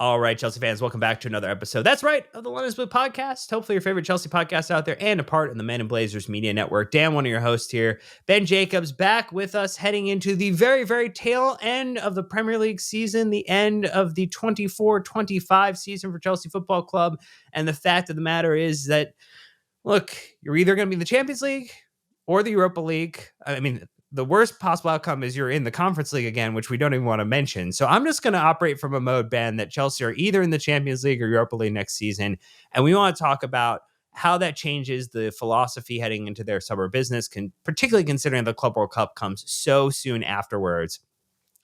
All right, Chelsea fans, welcome back to another episode. That's right, of the London Split podcast. Hopefully your favorite Chelsea podcast out there and a part in the Men in Blazers Media Network. Dan, one of your hosts here. Ben Jacobs back with us heading into the very, very tail end of the Premier League season, the end of the 24-25 season for Chelsea Football Club. And the fact of the matter is that, look, you're either going to be in the Champions League or the Europa League. I mean, the worst possible outcome is you're in the Conference League again, which we don't even want to mention. So I'm just going to operate from a mode, Ben, that Chelsea are either in the Champions League or Europa League next season. And we want to talk about how that changes the philosophy heading into their summer business, particularly considering the Club World Cup comes so soon afterwards.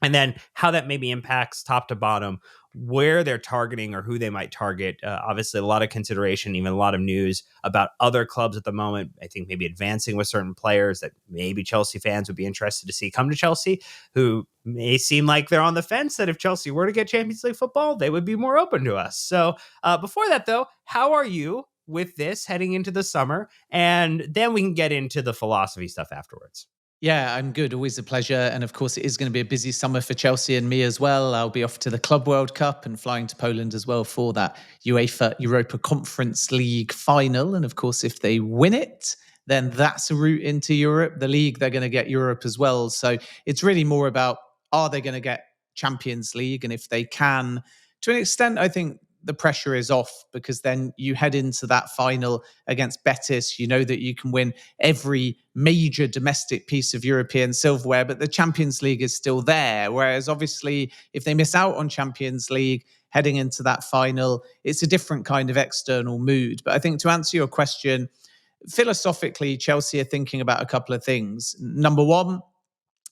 And then how that maybe impacts top to bottom, where they're targeting or who they might target. Obviously, a lot of consideration, even a lot of news about other clubs at the moment. I think maybe advancing with certain players that maybe Chelsea fans would be interested to see come to Chelsea, who may seem like they're on the fence that if Chelsea were to get Champions League football, they would be more open to us. So before that, though, how are you with this heading into the summer? And then we can get into the philosophy stuff afterwards. Yeah, I'm good. Always a pleasure. And of course, it is going to be a busy summer for Chelsea and me as well. I'll be off to the Club World Cup and flying to Poland as well for that UEFA Europa Conference League final. And of course, if they win it, then that's a route into Europe. The league, they're going to get Europe as well. So it's really more about, are they going to get Champions League? And if they can, to an extent, I think the pressure is off, because then you head into that final against Betis. You know that you can win every major domestic piece of European silverware, but the Champions League is still there. Whereas obviously, if they miss out on Champions League heading into that final, it's a different kind of external mood. But I think to answer your question, philosophically, Chelsea are thinking about a couple of things. Number one,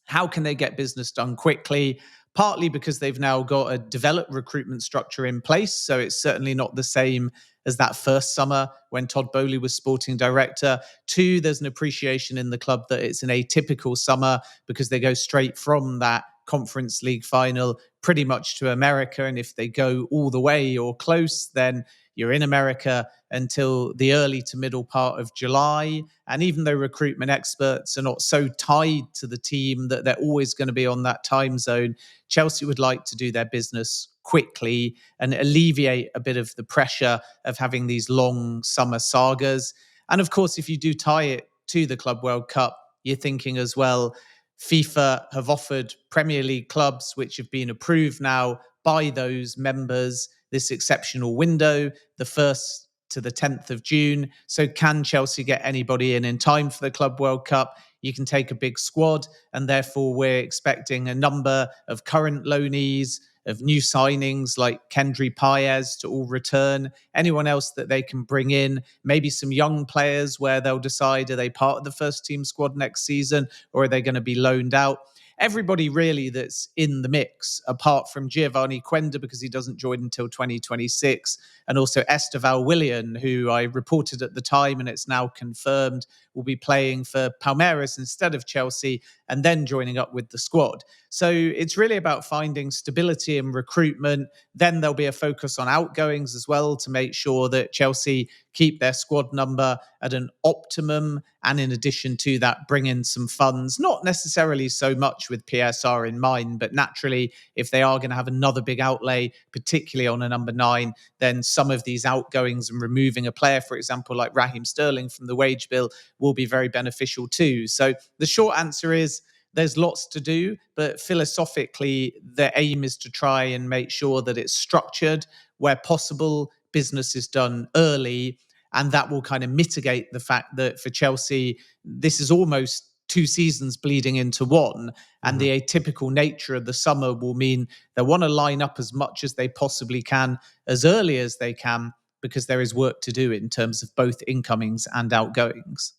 how can they get business done quickly? Partly because they've now got a developed recruitment structure in place. So it's certainly not the same as that first summer when Todd Boehly was sporting director. Two, there's an appreciation in the club that it's an atypical summer because they go straight from that Conference League final pretty much to America. And if they go all the way or close, then you're in America until the early to middle part of July. And even though recruitment experts are not so tied to the team that they're always going to be on that time zone, Chelsea would like to do their business quickly and alleviate a bit of the pressure of having these long summer sagas. And of course, if you do tie it to the Club World Cup, you're thinking as well, FIFA have offered Premier League clubs, which have been approved now by those members, this exceptional window, the 1st to the 10th of June. So can Chelsea get anybody in time for the Club World Cup? You can take a big squad, and therefore we're expecting a number of current loanees, of new signings like Kendry Paez to all return, anyone else that they can bring in, maybe some young players where they'll decide, are they part of the first team squad next season or are they going to be loaned out? Everybody really that's in the mix, apart from Giovanni Quenda, because he doesn't join until 2026, and also Esteval Willian, who I reported at the time, and it's now confirmed, will be playing for Palmeiras instead of Chelsea, and then joining up with the squad. So it's really about finding stability in recruitment. Then there'll be a focus on outgoings as well to make sure that Chelsea keep their squad number at an optimum. And in addition to that, bring in some funds, not necessarily so much with PSR in mind, but naturally, if they are going to have another big outlay, particularly on a number 9, then some of these outgoings and removing a player, for example, like Raheem Sterling from the wage bill will be very beneficial too. So the short answer is, there's lots to do, but philosophically, the aim is to try and make sure that it's structured. Where possible, business is done early, and that will kind of mitigate the fact that for Chelsea, this is almost 2 seasons bleeding into one. And the atypical nature of the summer will mean they want to line up as much as they possibly can, as early as they can, because there is work to do in terms of both incomings and outgoings.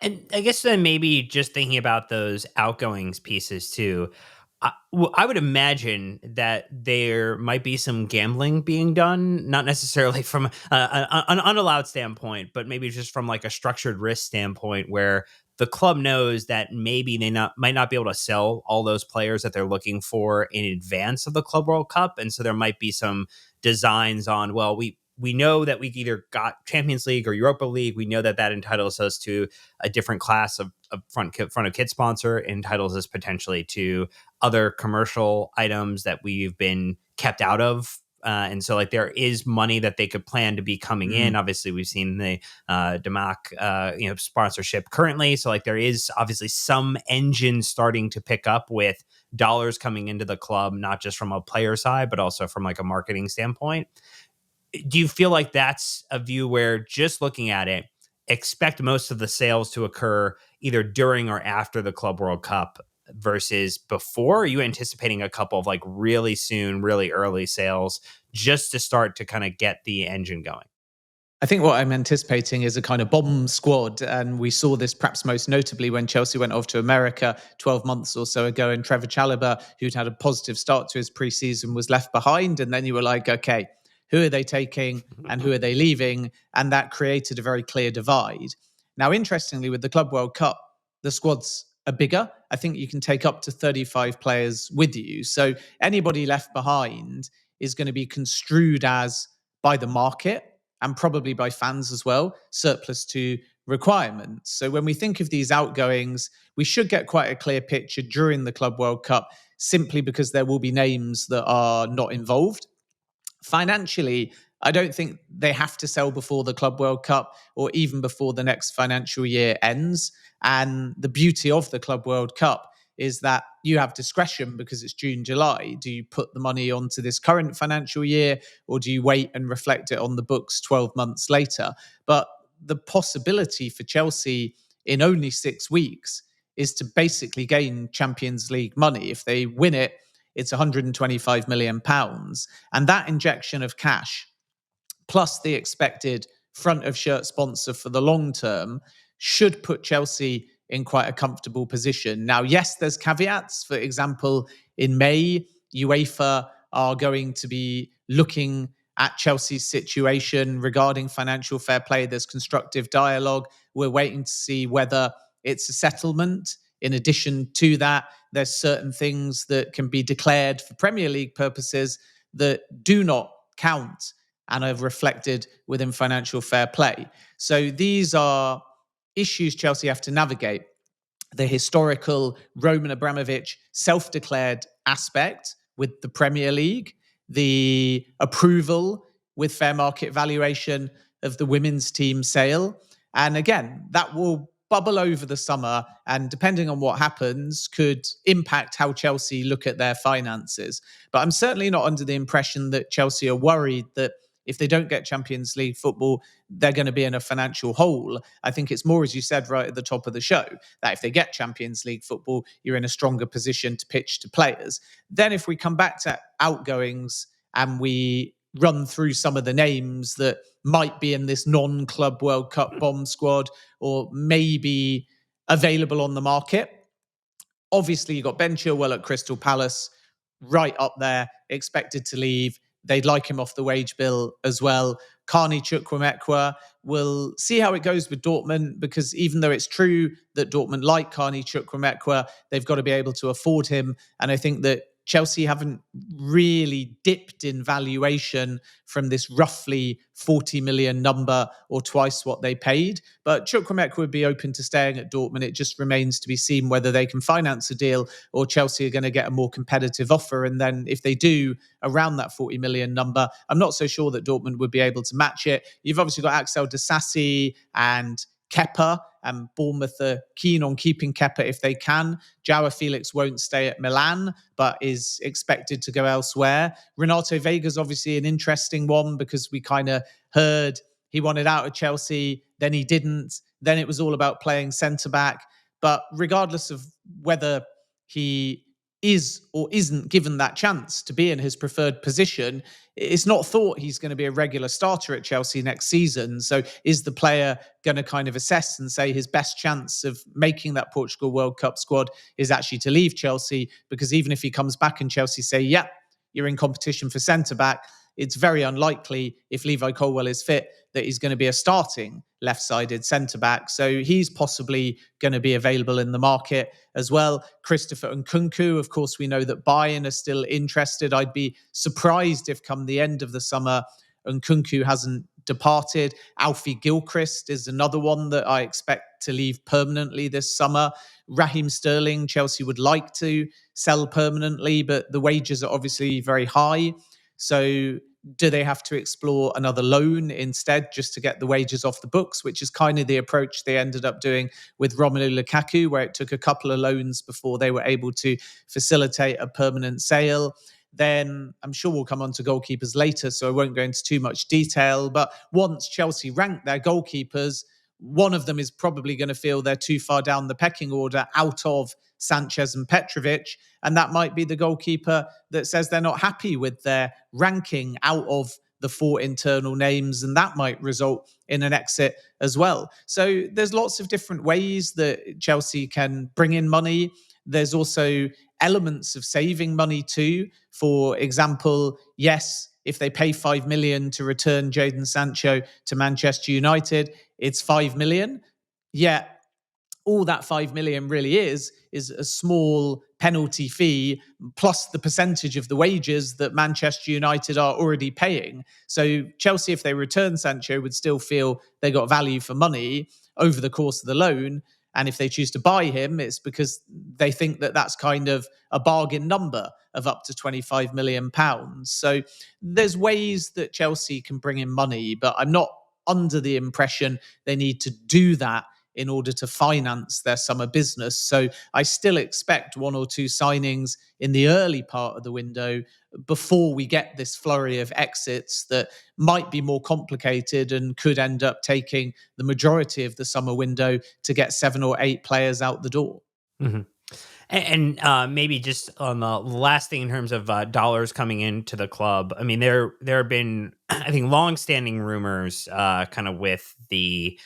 And I guess then maybe just thinking about those outgoings pieces too, I would imagine that there might be some gambling being done, not necessarily from an unallowed standpoint, but maybe just from like a structured risk standpoint where the club knows that maybe they might not be able to sell all those players that they're looking for in advance of the Club World Cup. And so there might be some designs on, well, we know that we either got Champions League or Europa League. We know that entitles us to a different class of front of kit sponsor, entitles us potentially to other commercial items that we've been kept out of And so like there is money that they could plan to be coming in. Obviously, we've seen the Damac sponsorship currently. So like there is obviously some engine starting to pick up with dollars coming into the club, not just from a player side, but also from like a marketing standpoint. Do you feel like that's a view where, just looking at it, expect most of the sales to occur either during or after the Club World Cup versus before? Are you anticipating a couple of like really soon, really early sales just to start to kind of get the engine going? I think what I'm anticipating is a kind of bomb squad. And we saw this perhaps most notably when Chelsea went off to America 12 months or so ago, and Trevor Chalobah, who'd had a positive start to his pre-season, was left behind. And then you were like, okay, who are they taking and who are they leaving? And that created a very clear divide. Now, interestingly, with the Club World Cup, the squads are bigger. I think you can take up to 35 players with you. So anybody left behind is going to be construed as, by the market, and probably by fans as well, surplus to requirements. So when we think of these outgoings, we should get quite a clear picture during the Club World Cup, simply because there will be names that are not involved. Financially, I don't think they have to sell before the Club World Cup or even before the next financial year ends. And the beauty of the Club World Cup is that you have discretion because it's June, July. Do you put the money onto this current financial year, or do you wait and reflect it on the books 12 months later? But the possibility for Chelsea in only 6 weeks is to basically gain Champions League money. If they win it, it's £125 million. And that injection of cash, plus the expected front of shirt sponsor for the long term, should put Chelsea in quite a comfortable position. Now, yes, there's caveats. For example, in May, UEFA are going to be looking at Chelsea's situation regarding financial fair play. There's constructive dialogue. We're waiting to see whether it's a settlement. In addition to that, there's certain things that can be declared for Premier League purposes that do not count and are reflected within financial fair play. So these are issues Chelsea have to navigate. The historical Roman Abramovich self-declared aspect with the Premier League, the approval with fair market valuation of the women's team sale. And again, that will bubble over the summer, and depending on what happens, could impact how Chelsea look at their finances. But I'm certainly not under the impression that Chelsea are worried that if they don't get Champions League football, they're going to be in a financial hole. I think it's more, as you said right at the top of the show, that if they get Champions League football, you're in a stronger position to pitch to players. Then if we come back to outgoings and we run through some of the names that might be in this non-Club World Cup bomb squad or maybe available on the market. Obviously, you've got Ben Chilwell at Crystal Palace, right up there, expected to leave. They'd like him off the wage bill as well. Carney Chukwuemekwa, we'll see how it goes with Dortmund, because even though it's true that Dortmund like Carney Chukwuemekwa, they've got to be able to afford him. And I think that Chelsea haven't really dipped in valuation from this roughly 40 million number, or twice what they paid. But Chukwuemekwa would be open to staying at Dortmund. It just remains to be seen whether they can finance a deal or Chelsea are going to get a more competitive offer. And then if they do, around that 40 million number, I'm not so sure that Dortmund would be able to match it. You've obviously got Axel Disasi and Kepa, and Bournemouth are keen on keeping Kepa if they can. Joao Felix won't stay at Milan, but is expected to go elsewhere. Renato Vega's obviously an interesting one, because we kind of heard he wanted out of Chelsea, then he didn't. Then it was all about playing centre-back. But regardless of whether he is or isn't given that chance to be in his preferred position, it's not thought he's going to be a regular starter at Chelsea next season. So is the player going to kind of assess and say his best chance of making that Portugal World Cup squad is actually to leave Chelsea? Because even if he comes back and Chelsea say, yeah, you're in competition for centre-back, it's very unlikely, if Levi Colwill is fit, that he's going to be a starting left-sided centre-back. So he's possibly going to be available in the market as well. Christopher Nkunku, of course, we know that Bayern are still interested. I'd be surprised if come the end of the summer, Nkunku hasn't departed. Alfie Gilchrist is another one that I expect to leave permanently this summer. Raheem Sterling, Chelsea would like to sell permanently, but the wages are obviously very high. So Do they have to explore another loan instead just to get the wages off the books, which is kind of the approach they ended up doing with Romelu Lukaku, where it took a couple of loans before they were able to facilitate a permanent sale. Then I'm sure we'll come on to goalkeepers later, so I won't go into too much detail. But once Chelsea rank their goalkeepers, one of them is probably going to feel they're too far down the pecking order out of Sanchez and Petrovic. And that might be the goalkeeper that says they're not happy with their ranking out of the 4 internal names. And that might result in an exit as well. So there's lots of different ways that Chelsea can bring in money. There's also elements of saving money too. For example, yes, if they pay 5 million to return Jadon Sancho to Manchester United, it's 5 million. Yet all that 5 million really is a small penalty fee plus the percentage of the wages that Manchester United are already paying. So Chelsea, if they return Sancho, would still feel they got value for money over the course of the loan. And if they choose to buy him, it's because they think that that's kind of a bargain number of up to £25 million. So there's ways that Chelsea can bring in money, but I'm not under the impression they need to do that in order to finance their summer business. So I still expect 1 or 2 signings in the early part of the window before we get this flurry of exits that might be more complicated and could end up taking the majority of the summer window to get 7 or 8 players out the door. Mm-hmm. And maybe just on the last thing in terms of dollars coming into the club. I mean, there have been, I think, long-standing rumors kind of with the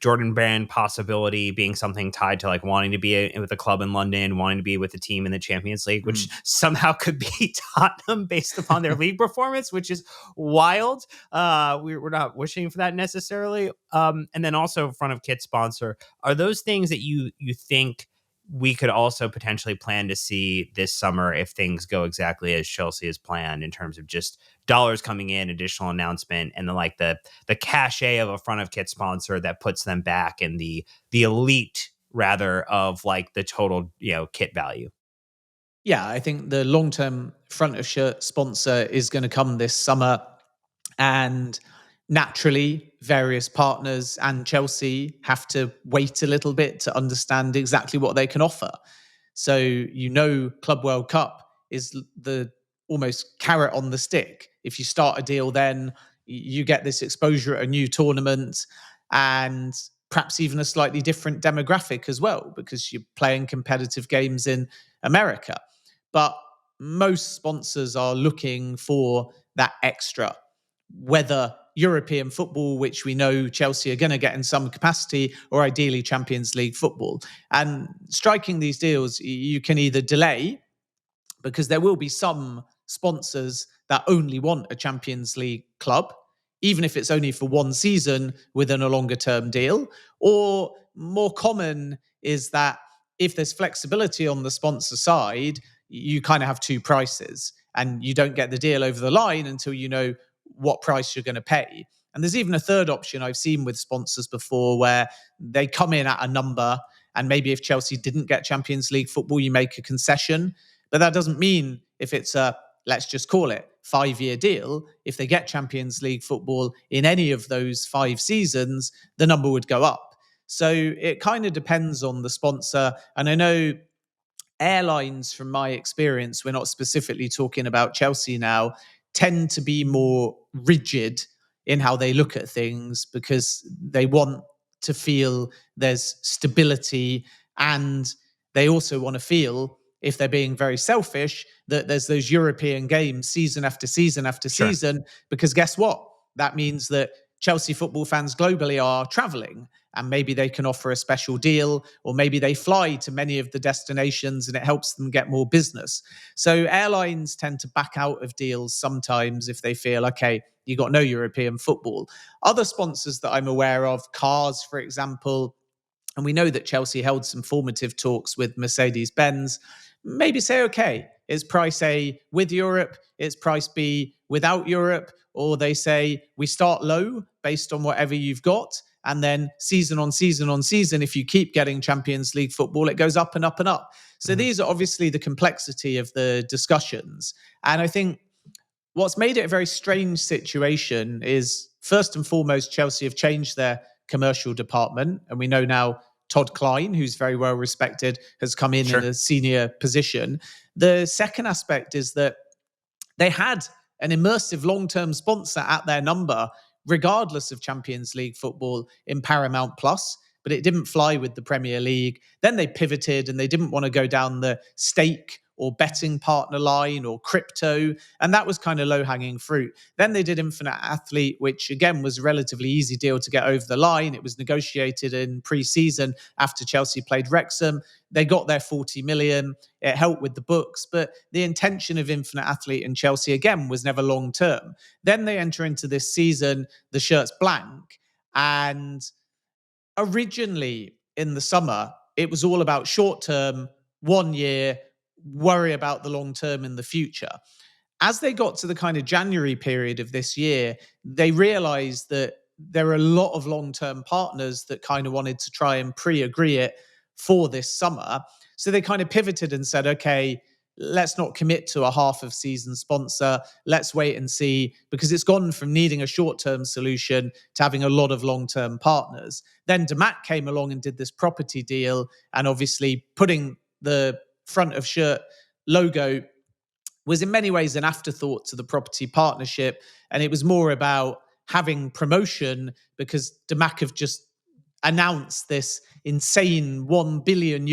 Jordan Brand possibility being something tied to like wanting to be with a club in London, wanting to be with a team in the Champions League, which somehow could be Tottenham based upon their league performance, which is wild. We're not wishing for that necessarily. And then also front of kit sponsor. Are those things that you think we could also potentially plan to see this summer if things go exactly as Chelsea has planned in terms of just dollars coming in, additional announcement, and the cachet of a front of kit sponsor that puts them back in the elite rather of like the total kit value? Yeah, I think the long-term front of shirt sponsor is going to come this summer, and naturally various partners and Chelsea have to wait a little bit to understand exactly what they can offer. So Club World Cup is the almost carrot on the stick. If you start a deal, then you get this exposure at a new tournament and perhaps even a slightly different demographic as well, because you're playing competitive games in America. But most sponsors are looking for that extra, whether European football, which we know Chelsea are going to get in some capacity, or ideally Champions League football. And striking these deals, you can either delay, because there will be some sponsors that only want a Champions League club, even if it's only for one season within a longer term deal. Or more common is that if there's flexibility on the sponsor side, you kind of have 2 prices and you don't get the deal over the line until you know what price you're going to pay. And there's even a third option I've seen with sponsors before where they come in at a number, and maybe if Chelsea didn't get Champions League football, you make a concession. But that doesn't mean if it's a, let's just call it, 5-year deal, if they get Champions League football in any of those 5 seasons, the number would go up. So it kind of depends on the sponsor. And I know airlines, from my experience, we're not specifically talking about Chelsea now, tend to be more rigid in how they look at things because they want to feel there's stability, and they also want to feel, if they're being very selfish, that there's those European games season after season after season, because guess what? That means that Chelsea football fans globally are traveling, and maybe they can offer a special deal, or maybe they fly to many of the destinations and it helps them get more business. So airlines tend to back out of deals sometimes if they feel, okay, you got no European football. Other sponsors that I'm aware of, cars, for example, and we know that Chelsea held some formative talks with Mercedes-Benz, maybe say, okay, it's price A with Europe, it's price B without Europe, or they say we start low based on whatever you've got, and then season on season on season, if you keep getting Champions League football, it goes up and up and up. So these are obviously the complexity of the discussions. And I think What's made it a very strange situation is, first and foremost, Chelsea have changed their commercial department. And we know now Todd Klein, who's very well respected, has come in Sure. a senior position. The second aspect is that they had an immersive long-term sponsor at their number, regardless of Champions League football, in Paramount Plus, but it didn't fly with the Premier League. Then they pivoted and they didn't want to go down the stake or betting partner line or crypto. And that was kind of low-hanging fruit. Then they did Infinite Athlete, which again was a relatively easy deal to get over the line. It was negotiated in pre-season after Chelsea played Wrexham. They got their 40 million. It helped with the books, but the intention of Infinite Athlete and Chelsea again was never long-term. Then they enter into this season, the shirt's blank. And originally in the summer, it was all about short-term, 1 year, worry about the long term in the future. As they got to the kind of January period of this year, they realized that there are a lot of long-term partners that kind of wanted to try and pre-agree it for this summer. So they kind of pivoted and said, okay, let's not commit to a half of season sponsor. Let's wait and see, because it's gone from needing a short-term solution to having a lot of long-term partners. Then Delap came along and did this property deal, and obviously putting the front of shirt logo was in many ways an afterthought to the property partnership. And it was more about having promotion, because Delap have just announced this insane $1 billion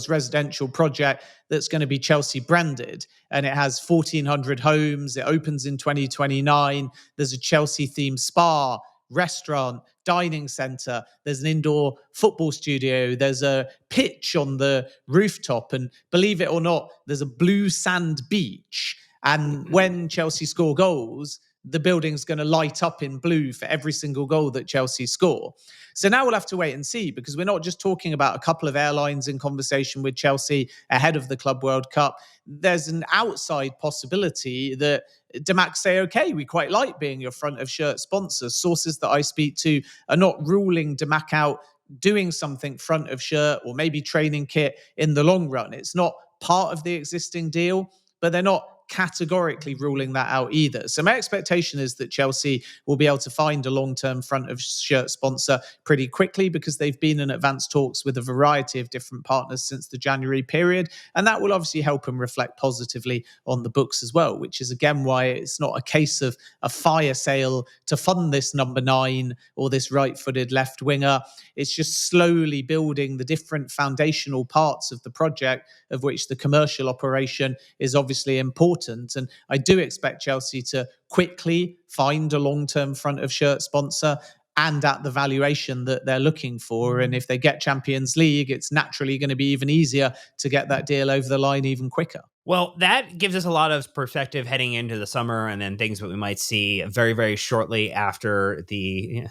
residential project that's going to be Chelsea branded. And it has 1,400 homes. It opens in 2029. There's a Chelsea themed spa, restaurant, dining center. There's an indoor football studio. There's a pitch on the rooftop. And believe it or not, there's a blue sand beach. And when Chelsea score goals, the building's going to light up in blue for every single goal that Chelsea score. So now we'll have to wait and see, because we're not just talking about a couple of airlines in conversation with Chelsea ahead of the Club World Cup. There's an outside possibility that Delap say, okay, we quite like being your front of shirt sponsor. Sources that I speak to are not ruling Delap out doing something front of shirt or maybe training kit in the long run. It's not part of the existing deal, but they're not categorically ruling that out either. So my expectation is that Chelsea will be able to find a long-term front of shirt sponsor pretty quickly, because they've been in advanced talks with a variety of different partners since the January period. And that will obviously help them reflect positively on the books as well, which is again why it's not a case of a fire sale to fund this number 9 or this right-footed left winger. It's just slowly building the different foundational parts of the project, of which the commercial operation is obviously important. And I do expect Chelsea to quickly find a long-term front of shirt sponsor, and at the valuation that they're looking for. And if they get Champions League, it's naturally going to be even easier to get that deal over the line even quicker. Well, that gives us a lot of perspective heading into the summer, and then things that we might see very, very shortly after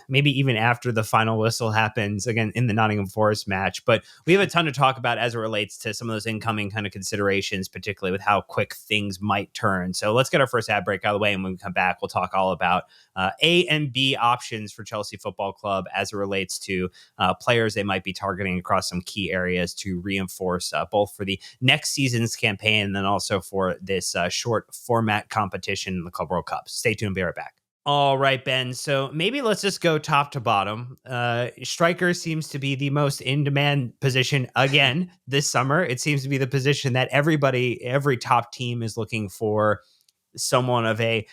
maybe even after the final whistle happens again in the Nottingham Forest match. But we have a ton to talk about as it relates to some of those incoming kind of considerations, particularly with how quick things might turn. So let's get our first ad break out of the way. And when we come back, we'll talk all about A and B options for Chelsea Football Club as it relates to players they might be targeting across some key areas to reinforce both for the next season's campaign and then also for this short format competition in the Club World Cup. Stay tuned. Be right back. All right, Ben. So maybe let's just go top to bottom. Striker seems to be the most in-demand position again this summer. It seems to be the position that every top team is looking for someone of a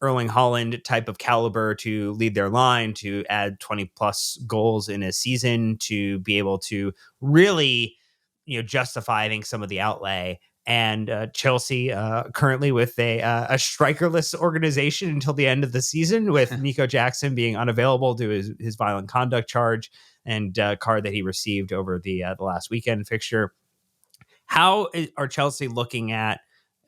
Erling Haaland type of caliber to lead their line, to add 20 plus goals in a season, to be able to really, justify, I think, some of the outlay. And Chelsea currently with a strikerless organization until the end of the season, with Nico Jackson being unavailable due to his violent conduct charge and card that he received over the last weekend fixture. How are Chelsea looking at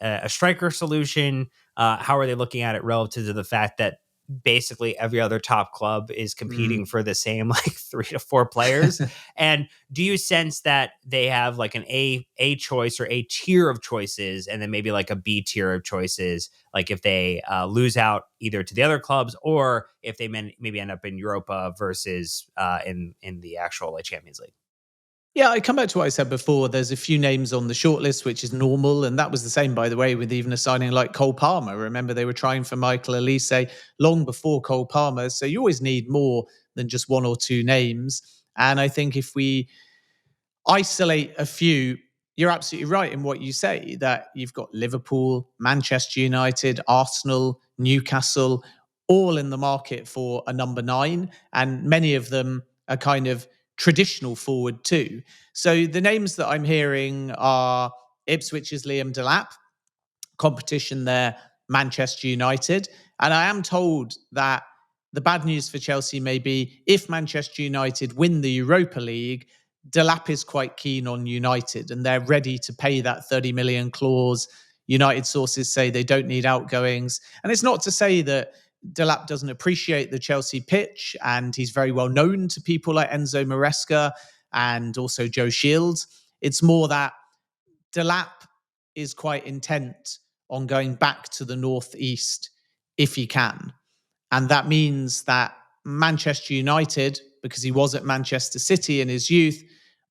a striker solution? How are they looking at it relative to the fact that basically every other top club is competing for the same 3 to 4 players? And do you sense that they have like an A choice or a tier of choices, and then maybe like a B tier of choices, like if they lose out either to the other clubs, or if they maybe end up in Europa versus in the actual Champions League? Yeah, I come back to what I said before. There's a few names on the shortlist, which is normal. And that was the same, by the way, with even a signing like Cole Palmer. Remember, they were trying for Michael Elise long before Cole Palmer. So you always need more than just one or two names. And I think if we isolate a few, you're absolutely right in what you say, that you've got Liverpool, Manchester United, Arsenal, Newcastle, all in the market for a number 9. And many of them are kind of traditional forward too. So the names that I'm hearing are Ipswich's Liam Delap, competition there, Manchester United. And I am told that the bad news for Chelsea may be if Manchester United win the Europa League, Delap is quite keen on United and they're ready to pay that 30 million clause. United sources say they don't need outgoings. And it's not to say that Delap doesn't appreciate the Chelsea pitch, and he's very well known to people like Enzo Maresca and also Joe Shields. It's more that Delap is quite intent on going back to the northeast if he can. And that means that Manchester United, because he was at Manchester City in his youth,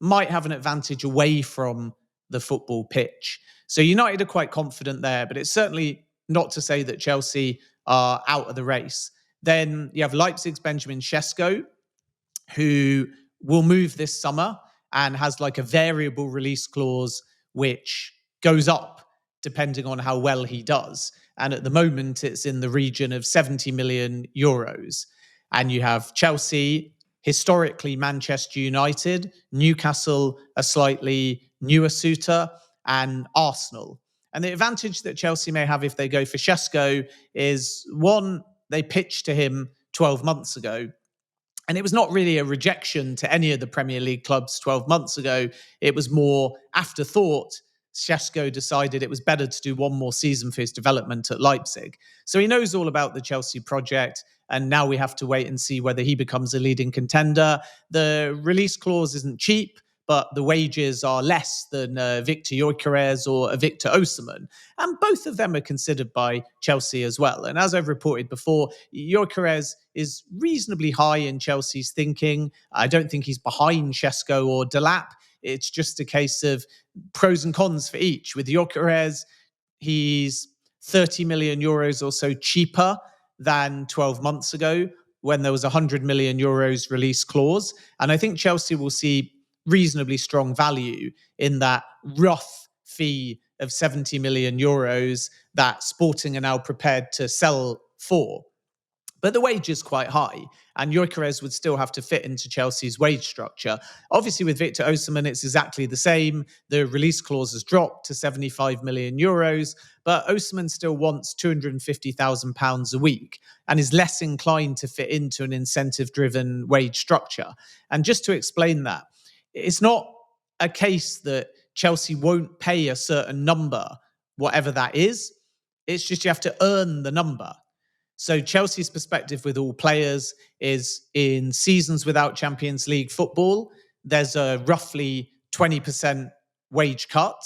might have an advantage away from the football pitch. So United are quite confident there, but it's certainly not to say that Chelsea are out of the race. Then you have Leipzig's Benjamin Šeško, who will move this summer and has like a variable release clause which goes up depending on how well he does. And at the moment, it's in the region of 70 million euros. And you have Chelsea, historically Manchester United, Newcastle, a slightly newer suitor, and Arsenal. And the advantage that Chelsea may have if they go for Šeško is, one, they pitched to him 12 months ago. And it was not really a rejection to any of the Premier League clubs 12 months ago. It was more afterthought. Šeško decided it was better to do one more season for his development at Leipzig. So he knows all about the Chelsea project. And now we have to wait and see whether he becomes a leading contender. The release clause isn't cheap, but the wages are less than Victor Gyökeres or Victor Osimhen. And both of them are considered by Chelsea as well. And as I've reported before, Gyokeres is reasonably high in Chelsea's thinking. I don't think he's behind Šeško or Delap. It's just a case of pros and cons for each. With Gyokeres, he's 30 million euros or so cheaper than 12 months ago when there was a 100 million euros release clause. And I think Chelsea will see reasonably strong value in that rough fee of 70 million euros that Sporting are now prepared to sell for. But the wage is quite high, and Gyökeres would still have to fit into Chelsea's wage structure. Obviously, with Victor Osimhen, it's exactly the same. The release clause has dropped to 75 million euros, but Osimhen still wants £250,000 a week and is less inclined to fit into an incentive-driven wage structure. And just to explain that, it's not a case that Chelsea won't pay a certain number, whatever that is. It's just you have to earn the number. So Chelsea's perspective with all players is in seasons without Champions League football, there's a roughly 20% wage cut.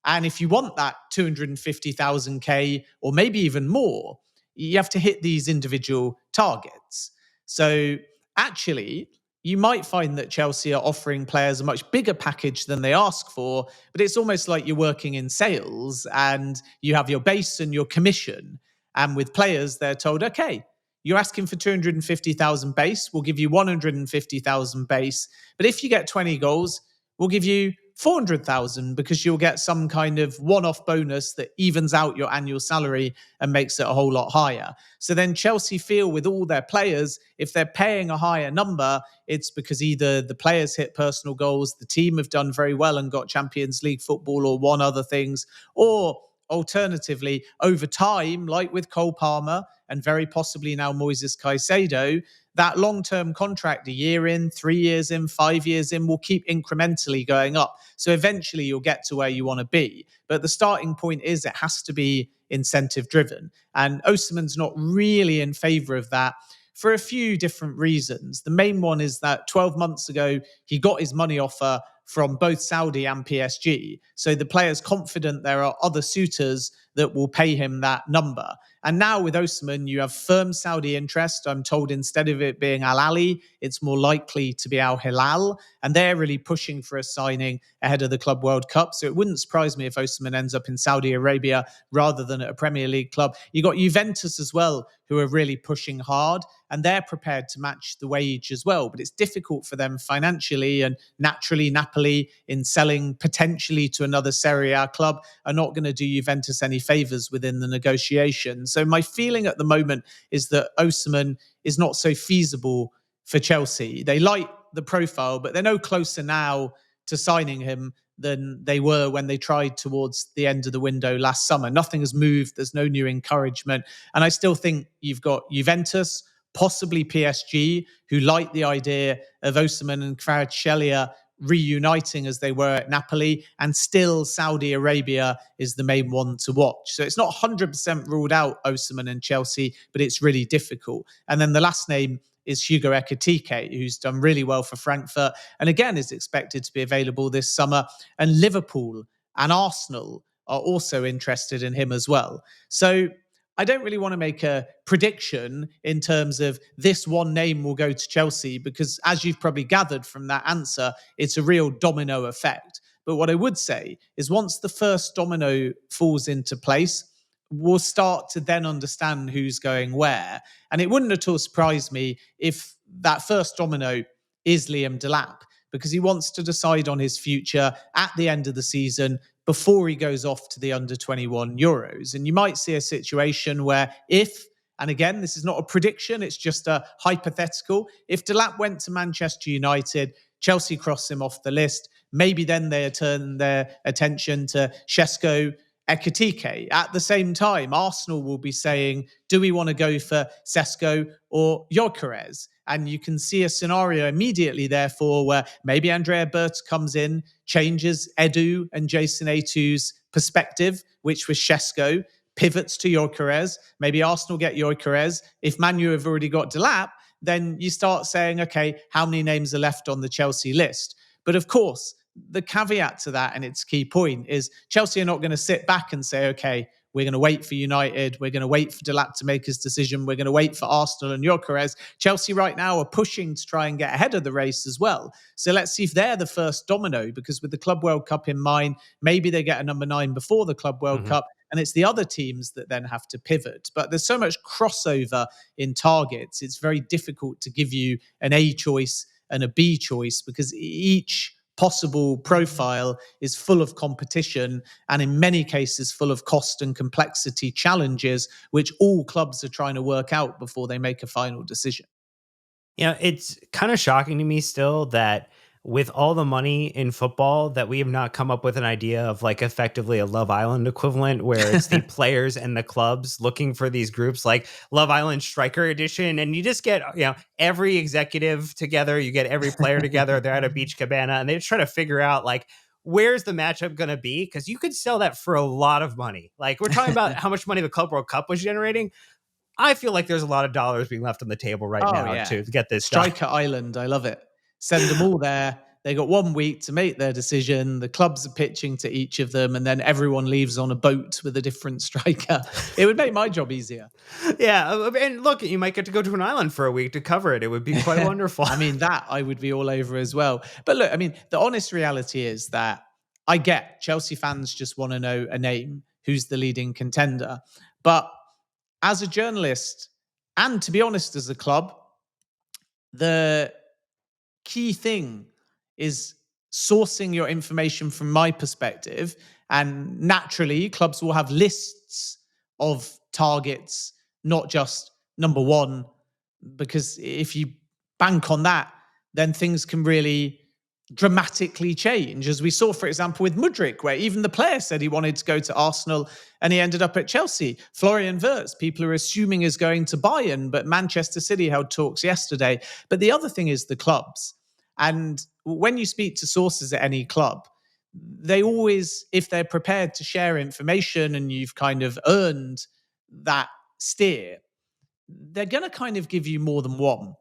And if you want that 250,000K or maybe even more, you have to hit these individual targets. So actually, you might find that Chelsea are offering players a much bigger package than they ask for, but it's almost like you're working in sales and you have your base and your commission. And with players, they're told, okay, you're asking for 250,000 base, we'll give you 150,000 base. But if you get 20 goals, we'll give you 400,000 because you'll get some kind of one-off bonus that evens out your annual salary and makes it a whole lot higher. So then Chelsea feel with all their players, if they're paying a higher number, it's because either the players hit personal goals, the team have done very well and got Champions League football or won other things, or alternatively, over time, like with Cole Palmer and very possibly now Moises Caicedo, that long-term contract, a year in, 3 years in, 5 years in, will keep incrementally going up. So eventually you'll get to where you want to be. But the starting point is it has to be incentive-driven. And Osimhen's not really in favour of that for a few different reasons. The main one is that 12 months ago, he got his money offer from both Saudi and PSG. So the player's confident there are other suitors that will pay him that number. And now with Osimhen, you have firm Saudi interest. I'm told instead of it being Al Ahly, it's more likely to be Al Hilal. And they're really pushing for a signing ahead of the Club World Cup. So it wouldn't surprise me if Osimhen ends up in Saudi Arabia rather than at a Premier League club. You got Juventus as well, who are really pushing hard, and they're prepared to match the wage as well. But it's difficult for them financially, and naturally Napoli, in selling potentially to another Serie A club, are not going to do Juventus any favours within the negotiation. So my feeling at the moment is that Osimhen is not so feasible for Chelsea. They like the profile, but they're no closer now to signing him than they were when they tried towards the end of the window last summer. Nothing has moved. There's no new encouragement. And I still think you've got Juventus, possibly PSG, who like the idea of Osimhen and Kvaratskhelia reuniting as they were at Napoli, and still Saudi Arabia is the main one to watch. So it's not 100% ruled out, Osimhen and Chelsea, but it's really difficult. And then the last name is Hugo Ekitike, who's done really well for Frankfurt, and again is expected to be available this summer. And Liverpool and Arsenal are also interested in him as well. So I don't really want to make a prediction in terms of this one name will go to Chelsea, because as you've probably gathered from that answer, it's a real domino effect. But what I would say is once the first domino falls into place, we'll start to then understand who's going where. And it wouldn't at all surprise me if that first domino is Liam Delap, because he wants to decide on his future at the end of the season before he goes off to the under-21 Euros. And you might see a situation where if, and again, this is not a prediction, it's just a hypothetical, if Delap went to Manchester United, Chelsea cross him off the list, maybe then they turn their attention to Šeško, Ekitike. At the same time, Arsenal will be saying, do we want to go for Sesko or Gyökeres? And you can see a scenario immediately, therefore, where maybe Andrea Berta comes in, changes Edu and Jason Atu's perspective, which was Šeško, pivots to Gyokeres. Maybe Arsenal get Gyokeres. If Man U have already got Delap, then you start saying, okay, how many names are left on the Chelsea list? But of course, the caveat to that, and its key point, is Chelsea are not going to sit back and say, okay, we're going to wait for United, we're going to wait for Delap to make his decision, we're going to wait for Arsenal and Gyokeres. Chelsea right now are pushing to try and get ahead of the race as well. So let's see if they're the first domino, because with the Club World Cup in mind, maybe they get a number 9 before the Club World Cup, and it's the other teams that then have to pivot. But there's so much crossover in targets, it's very difficult to give you an A choice and a B choice, because each possible profile is full of competition and in many cases full of cost and complexity challenges, which all clubs are trying to work out before they make a final decision. It's kind of shocking to me still that with all the money in football that we have not come up with an idea of like effectively a Love Island equivalent where it's the players and the clubs looking for these groups like Love Island Striker Edition. And you just get, every executive together, you get every player together, they're at a beach cabana and they just try to figure out like, where's the matchup going to be? Because you could sell that for a lot of money. Like we're talking about how much money the Club World Cup was generating. I feel like there's a lot of dollars being left on the table right now to get this Striker Island. I love it. Send them all there. They got 1 week to make their decision. The clubs are pitching to each of them, and then everyone leaves on a boat with a different striker. It would make my job easier. Yeah, and look, you might get to go to an island for a week to cover it. It would be quite wonderful. I mean, that I would be all over as well. But look, I mean, the honest reality is that I get Chelsea fans just want to know a name, who's the leading contender. But as a journalist, and to be honest, as a club, the key thing is sourcing your information from my perspective. And naturally, clubs will have lists of targets, not just number 1, because if you bank on that, then things can really dramatically change. As we saw, for example, with Mudryk, where even the player said he wanted to go to Arsenal and he ended up at Chelsea. Florian Wirtz, people are assuming is going to Bayern, but Manchester City held talks yesterday. But the other thing is the clubs. And when you speak to sources at any club, they always, if they're prepared to share information and you've kind of earned that steer, they're going to kind of give you more than one.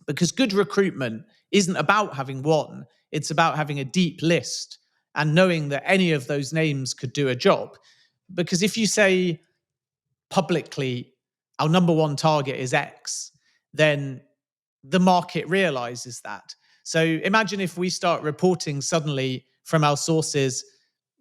Because good recruitment isn't about having one. It's about having a deep list and knowing that any of those names could do a job. Because if you say publicly our number one target is X, then the market realizes that. So imagine if we start reporting suddenly from our sources,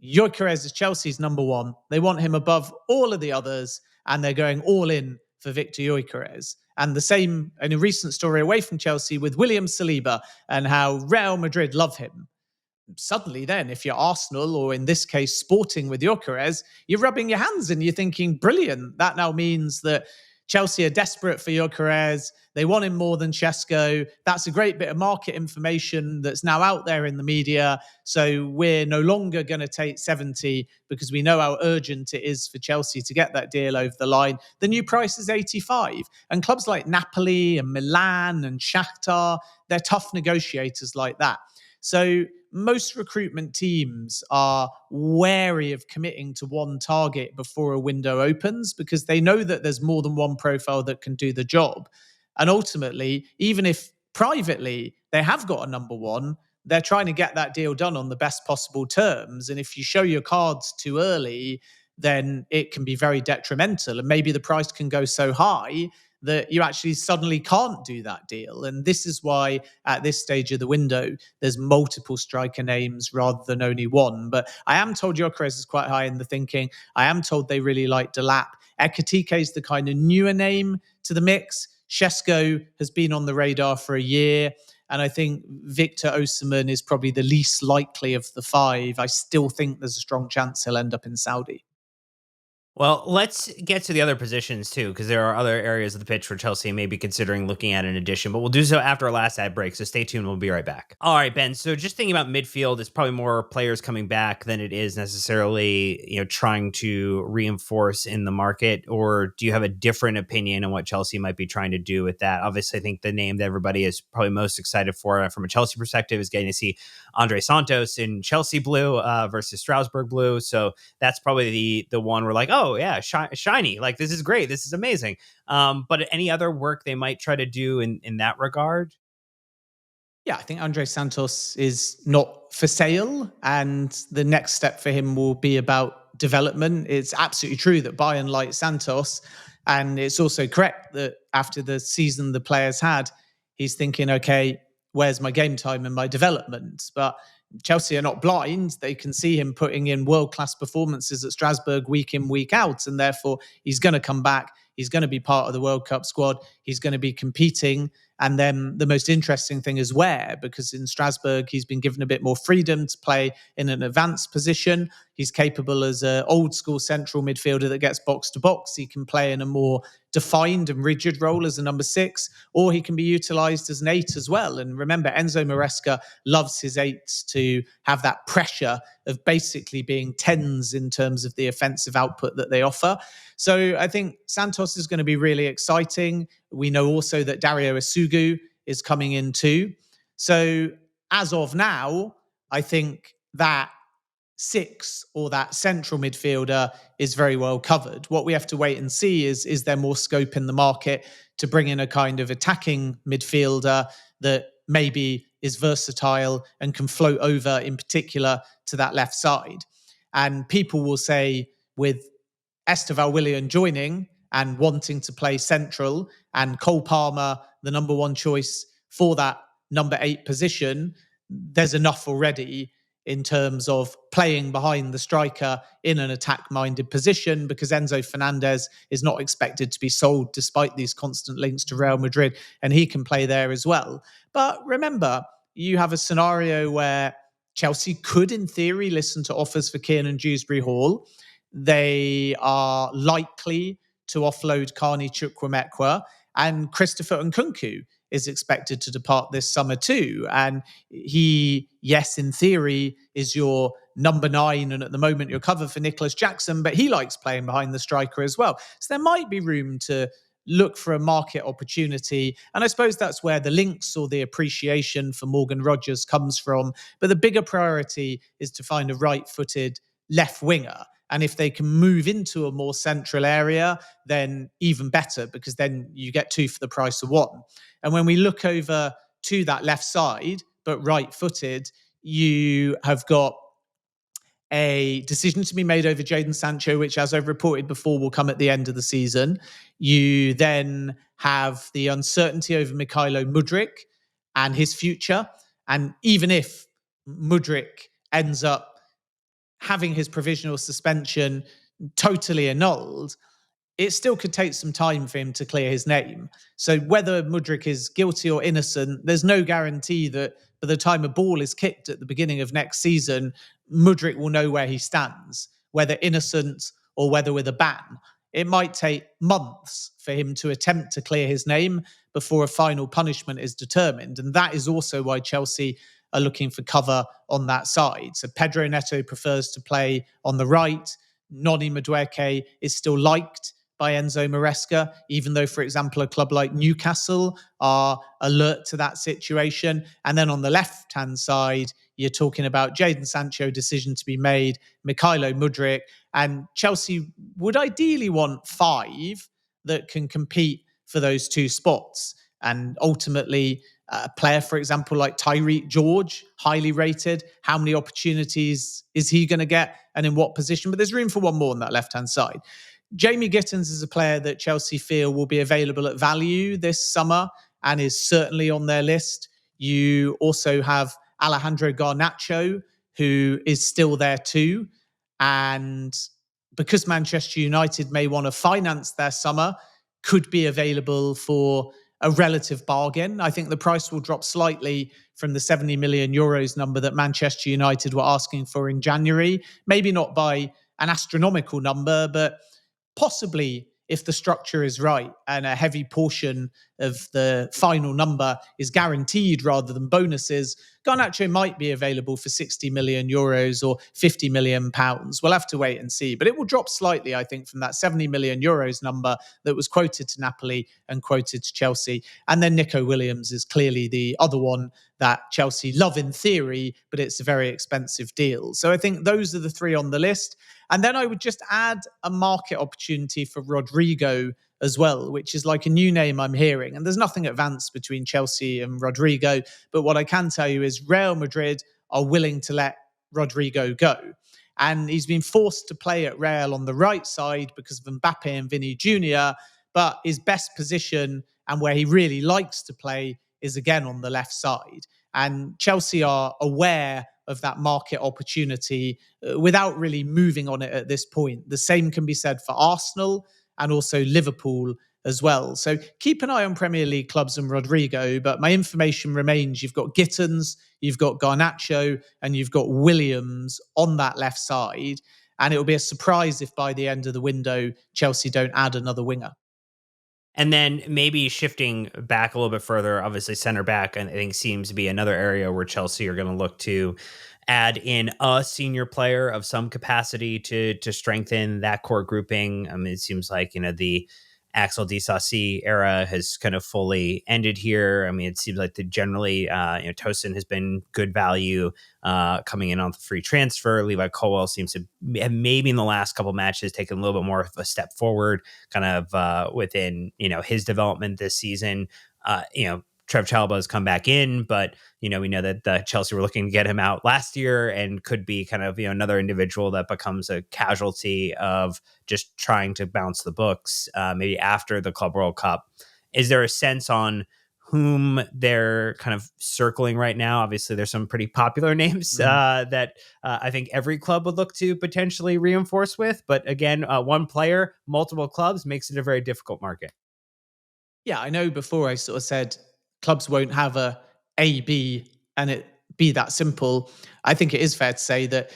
Gyökeres is Chelsea's number one. They want him above all of the others, and they're going all in for Victor Gyökeres. And the same in a recent story away from Chelsea with William Saliba and how Real Madrid love him. Suddenly then, if you're Arsenal, or in this case, Sporting with Gyokeres, you're rubbing your hands and you're thinking, brilliant. That now means that Chelsea are desperate for Gyokeres. They want him more than Šeško. That's a great bit of market information that's now out there in the media. So we're no longer going to take 70 because we know how urgent it is for Chelsea to get that deal over the line. The new price is 85. And clubs like Napoli and Milan and Shakhtar, they're tough negotiators like that. So most recruitment teams are wary of committing to one target before a window opens because they know that there's more than one profile that can do the job. And ultimately, even if privately they have got a number one, they're trying to get that deal done on the best possible terms. And if you show your cards too early, then it can be very detrimental. And maybe the price can go so high that you actually suddenly can't do that deal. And this is why at this stage of the window, there's multiple striker names rather than only one. But I am told Gyökeres is quite high in the thinking. I am told they really like Delap. Ekitike is the kind of newer name to the mix. Šeško has been on the radar for a year. And I think Victor Osimhen is probably the least likely of the five. I still think there's a strong chance he'll end up in Saudi. Well, let's get to the other positions too, because there are other areas of the pitch where Chelsea may be considering looking at an addition, but we'll do so after our last ad break. So stay tuned. We'll be right back. All right, Ben. So just thinking about midfield, it's probably more players coming back than it is necessarily, trying to reinforce in the market. Or do you have a different opinion on what Chelsea might be trying to do with that? Obviously, I think the name that everybody is probably most excited for from a Chelsea perspective is getting to see Andre Santos in Chelsea blue versus Strasbourg blue. So that's probably the one we're like, oh yeah, shiny. Like, this is great. This is amazing. But any other work they might try to do in that regard? Yeah, I think Andre Santos is not for sale, and the next step for him will be about development. It's absolutely true that Bayern like Santos, and it's also correct that after the season the player's had, he's thinking, okay, where's my game time and my development? But Chelsea are not blind. They can see him putting in world-class performances at Strasbourg week in, week out, and therefore he's going to come back. He's going to be part of the World Cup squad. He's going to be competing. And then the most interesting thing is where, because in Strasbourg, he's been given a bit more freedom to play in an advanced position. He's capable as an old school central midfielder that gets box to box. He can play in a more defined and rigid role as a number 6, or he can be utilised as an 8 as well. And remember, Enzo Maresca loves his 8s to have that pressure of basically being 10s in terms of the offensive output that they offer. So I think Santos is going to be really exciting. We know also that Dario Isugu is coming in too. So as of now, I think that 6 or that central midfielder is very well covered. What we have to wait and see is there more scope in the market to bring in a kind of attacking midfielder that maybe is versatile and can float over in particular to that left side. And people will say with Esteval Willian joining and wanting to play central, and Cole Palmer, the number 1 choice for that number 8 position, there's enough already in terms of playing behind the striker in an attack-minded position, because Enzo Fernandez is not expected to be sold despite these constant links to Real Madrid, and he can play there as well. But remember, you have a scenario where Chelsea could, in theory, listen to offers for Kiernan Dewsbury-Hall. They are likely to offload Carney Chukwuemekwa, and Christopher Nkunku is expected to depart this summer too. And he, yes, in theory, is your number 9, and at the moment you're covered for Nicholas Jackson, but he likes playing behind the striker as well. So there might be room to look for a market opportunity. And I suppose that's where the links or the appreciation for Morgan Rogers comes from. But the bigger priority is to find a right-footed left winger. And if they can move into a more central area, then even better, because then you get 2 for the price of 1. And when we look over to that left side, but right-footed, you have got a decision to be made over Jadon Sancho, which, as I've reported before, will come at the end of the season. You then have the uncertainty over Mykhailo Mudryk and his future. And even if Mudryk ends up having his provisional suspension totally annulled, it still could take some time for him to clear his name. So whether Mudryk is guilty or innocent, there's no guarantee that by the time a ball is kicked at the beginning of next season, Mudryk will know where he stands, whether innocent or whether with a ban. It might take months for him to attempt to clear his name before a final punishment is determined. And that is also why Chelsea are looking for cover on that side. So Pedro Neto prefers to play on the right. Noni Madueke is still liked by Enzo Maresca, even though, for example, a club like Newcastle are alert to that situation. And then on the left-hand side, you're talking about Jadon Sancho, decision to be made, Mykhailo Mudryk, and Chelsea would ideally want 5 that can compete for those 2 spots. And ultimately, a player, for example, like Tyreek George, highly rated, how many opportunities is he going to get and in what position? But there's room for one more on that left-hand side. Jamie Gittins is a player that Chelsea feel will be available at value this summer and is certainly on their list. You also have Alejandro Garnacho, who is still there too. And because Manchester United may want to finance their summer, could be available for a relative bargain. I think the price will drop slightly from the 70 million euros number that Manchester United were asking for in January. Maybe not by an astronomical number, but possibly if the structure is right and a heavy portion of the final number is guaranteed rather than bonuses, Garnacho might be available for 60 million euros or 50 million pounds. We'll have to wait and see. But it will drop slightly, I think, from that 70 million euros number that was quoted to Napoli and quoted to Chelsea. And then Nico Williams is clearly the other one that Chelsea love in theory, but it's a very expensive deal. So I think those are the 3 on the list. And then I would just add a market opportunity for Rodrigo as well, which is like a new name I'm hearing. And there's nothing advanced between Chelsea and Rodrigo. But what I can tell you is Real Madrid are willing to let Rodrigo go. And he's been forced to play at Real on the right side because of Mbappe and Vinny Jr. But his best position and where he really likes to play is again on the left side. And Chelsea are aware of that market opportunity without really moving on it at this point. The same can be said for Arsenal and also Liverpool as well. So keep an eye on Premier League clubs and Rodrigo, but my information remains you've got Gittins, you've got Garnacho, and you've got Williams on that left side. And it will be a surprise if by the end of the window, Chelsea don't add another winger. And then maybe shifting back a little bit further, obviously center back, I think seems to be another area where Chelsea are going to look to add in a senior player of some capacity to strengthen that core grouping. I mean, it seems like, the Axel Disasi era has kind of fully ended here. I mean, it seems like generally, Tosin has been good value coming in on the free transfer. Levi Colwell seems to have maybe in the last couple matches taken a little bit more of a step forward, kind of within his development this season. Trev Chalobah has come back in, but we know that Chelsea were looking to get him out last year and could be kind of another individual that becomes a casualty of just trying to bounce the books maybe after the Club World Cup. Is there a sense on whom they're kind of circling right now? Obviously, there's some pretty popular names that I think every club would look to potentially reinforce with. But again, one player, multiple clubs makes it a very difficult market. Yeah, I know before I sort of said clubs won't have A, B, and it be that simple. I think it is fair to say that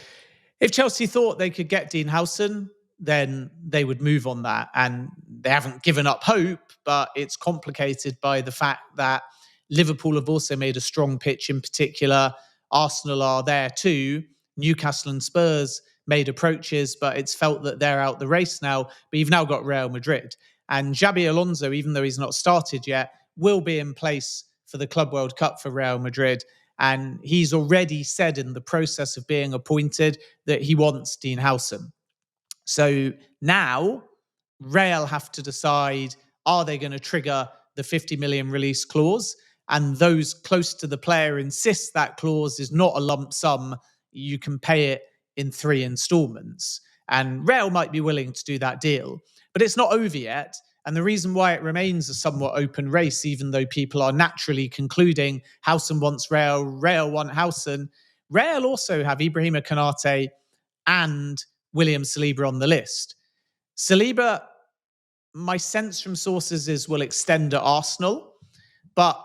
if Chelsea thought they could get Dean Howson, then they would move on that. And they haven't given up hope, but it's complicated by the fact that Liverpool have also made a strong pitch in particular. Arsenal are there too. Newcastle and Spurs made approaches, but it's felt that they're out the race now. But you've now got Real Madrid. And Xabi Alonso, even though he's not started yet, will be in place for the Club World Cup for Real Madrid. And he's already said in the process of being appointed that he wants Dean Howson. So now Real have to decide, are they going to trigger the 50 million release clause? And those close to the player insist that clause is not a lump sum. You can pay it in 3 installments. And Real might be willing to do that deal, but it's not over yet. And the reason why it remains a somewhat open race, even though people are naturally concluding Howson wants Real, Real want Howson, Real also have Ibrahima Konate and William Saliba on the list. Saliba, my sense from sources is, will extend at Arsenal, but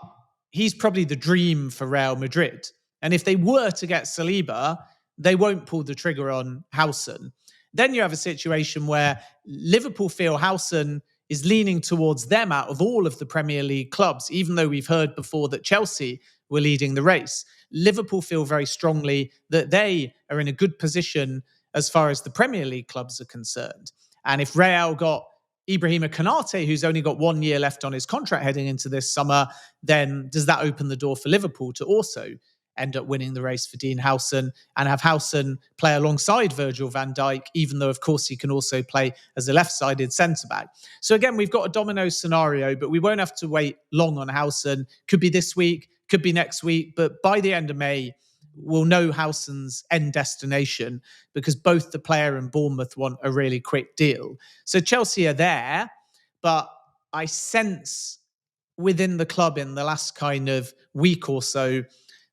he's probably the dream for Real Madrid. And if they were to get Saliba, they won't pull the trigger on Howson. Then you have a situation where Liverpool feel Howson is leaning towards them out of all of the Premier League clubs, even though we've heard before that Chelsea were leading the race. Liverpool feel very strongly that they are in a good position as far as the Premier League clubs are concerned. And if Real got Ibrahima Konate, who's only got 1 year left on his contract heading into this summer, then does that open the door for Liverpool to also end up winning the race for Dean Howson and have Howson play alongside Virgil van Dijk, even though, of course, he can also play as a left-sided centre-back. So again, we've got a domino scenario, but we won't have to wait long on Howson. Could be this week, could be next week, but by the end of May, we'll know Howson's end destination because both the player and Bournemouth want a really quick deal. So Chelsea are there, but I sense within the club in the last kind of week or so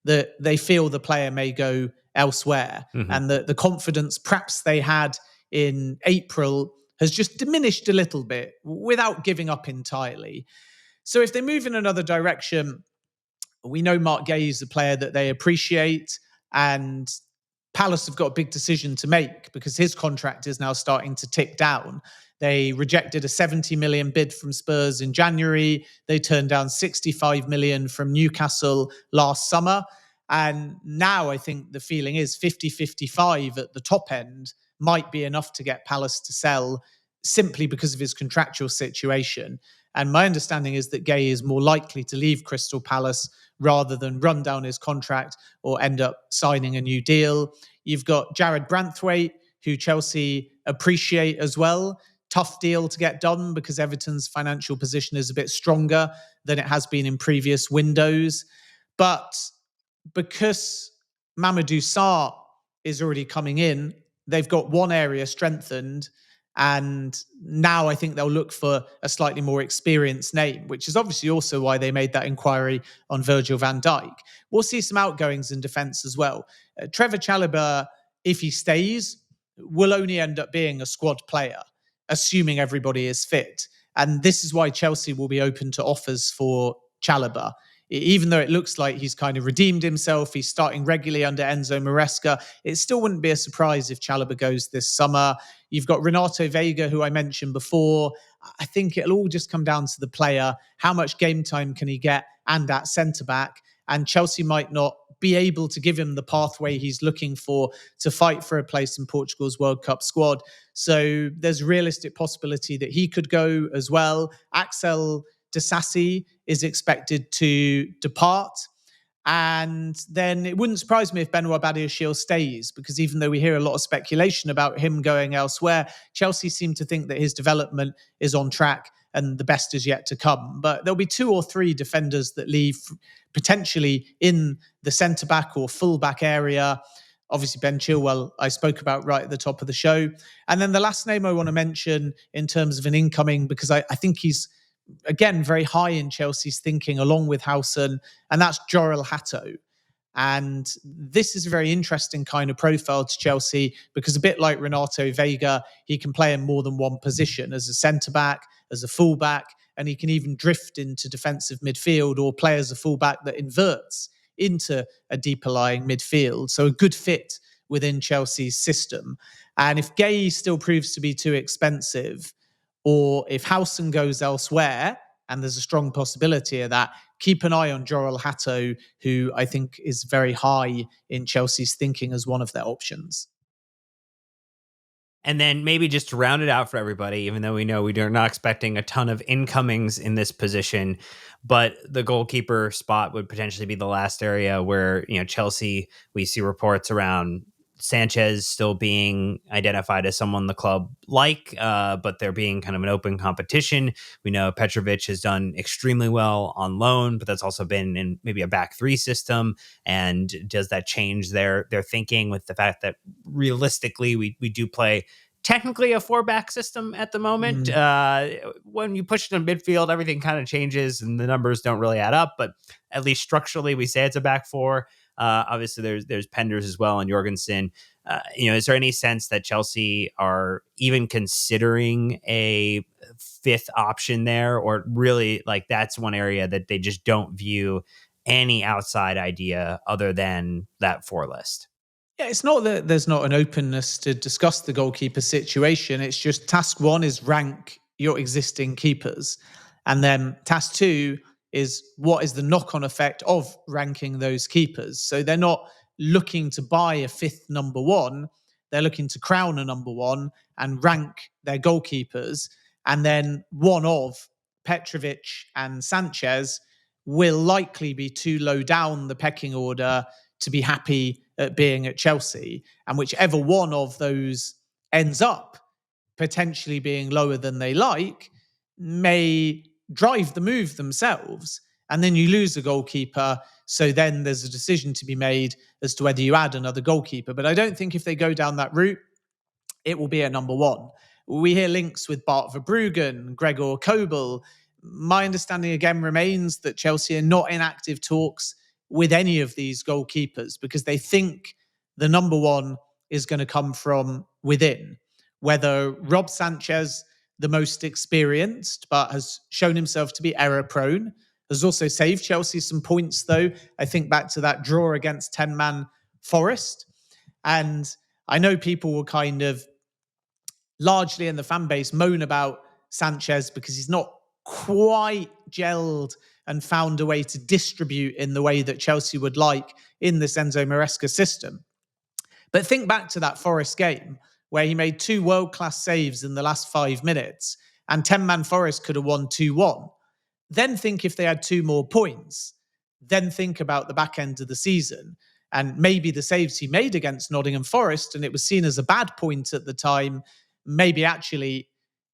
that they feel the player may go elsewhere. Mm-hmm. And the confidence perhaps they had in April has just diminished a little bit without giving up entirely. So if they move in another direction, we know Mark Gay is a player that they appreciate, and Palace have got a big decision to make because his contract is now starting to tick down. They rejected a 70 million bid from Spurs in January. They turned down 65 million from Newcastle last summer. And now I think the feeling is 50-55 at the top end might be enough to get Palace to sell simply because of his contractual situation. And my understanding is that Gay is more likely to leave Crystal Palace rather than run down his contract or end up signing a new deal. You've got Jared Branthwaite, who Chelsea appreciate as well. Tough deal to get done because Everton's financial position is a bit stronger than it has been in previous windows. But because Mamadou Sarr is already coming in, they've got one area strengthened. And now I think they'll look for a slightly more experienced name, which is obviously also why they made that inquiry on Virgil van Dijk. We'll see some outgoings in defence as well. Trevor Chalobah, if he stays, will only end up being a squad player, assuming everybody is fit. And this is why Chelsea will be open to offers for Chalobah. Even though it looks like he's kind of redeemed himself, he's starting regularly under Enzo Maresca, it still wouldn't be a surprise if Chalobah goes this summer. You've got Renato Veiga, who I mentioned before. I think it'll all just come down to the player. How much game time can he get and at centre-back? And Chelsea might not be able to give him the pathway he's looking for to fight for a place in Portugal's World Cup squad. So there's a realistic possibility that he could go as well. Axel Disasi is expected to depart. And then it wouldn't surprise me if Benoit Badiashile stays, because even though we hear a lot of speculation about him going elsewhere, Chelsea seem to think that his development is on track and the best is yet to come. But there'll be 2 or 3 defenders that leave potentially in the centre-back or full-back area. Obviously, Ben Chilwell, I spoke about right at the top of the show. And then the last name I want to mention in terms of an incoming, because I think he's, again, very high in Chelsea's thinking, along with Howson, and that's Jorel Hatto. And this is a very interesting kind of profile to Chelsea because a bit like Renato Veiga, he can play in more than one position as a centre-back, as a full-back, and he can even drift into defensive midfield or play as a full-back that inverts into a deeper lying midfield. So a good fit within Chelsea's system. And if Gay still proves to be too expensive, or if Howson goes elsewhere, and there's a strong possibility of that, keep an eye on Jorel Hatto, who I think is very high in Chelsea's thinking as one of their options. And then maybe just to round it out for everybody, even though we know we're not expecting a ton of incomings in this position, but the goalkeeper spot would potentially be the last area where, Chelsea, we see reports around Sanchez still being identified as someone the club but there being kind of an open competition. We know Petrovic has done extremely well on loan, but that's also been in maybe a back three system. And does that change their thinking with the fact that realistically we do play technically a 4-back system at the moment? When you push it in midfield, everything kind of changes and the numbers don't really add up, but at least structurally we say it's a back four. Obviously, there's Penders as well and Jorgensen. Is there any sense that Chelsea are even considering a fifth option there, or really like that's one area that they just don't view any outside idea other than that 4 list? Yeah, it's not that there's not an openness to discuss the goalkeeper situation. It's just task 1 is rank your existing keepers. And then task 2 is what is the knock-on effect of ranking those keepers. So they're not looking to buy a fifth number 1. They're looking to crown a number 1 and rank their goalkeepers. And then one of Petrovic and Sanchez will likely be too low down the pecking order to be happy at being at Chelsea. And whichever one of those ends up potentially being lower than they like may drive the move themselves. And then you lose a goalkeeper. So then there's a decision to be made as to whether you add another goalkeeper. But I don't think if they go down that route, it will be a number 1. We hear links with Bart Verbruggen, Gregor Kobel. My understanding again remains that Chelsea are not in active talks with any of these goalkeepers because they think the number 1 is going to come from within. Whether Rob Sanchez, the most experienced, but has shown himself to be error prone, has also saved Chelsea some points though. I think back to that draw against 10-man Forest. And I know people will kind of largely in the fan base moan about Sanchez because he's not quite gelled and found a way to distribute in the way that Chelsea would like in this Enzo Maresca system. But think back to that Forest game where he made 2 world-class saves in the last 5 minutes and 10-man Forest could have won 2-1. Then think if they had 2 more points. Then think about the back end of the season and maybe the saves he made against Nottingham Forest, and it was seen as a bad point at the time. Maybe actually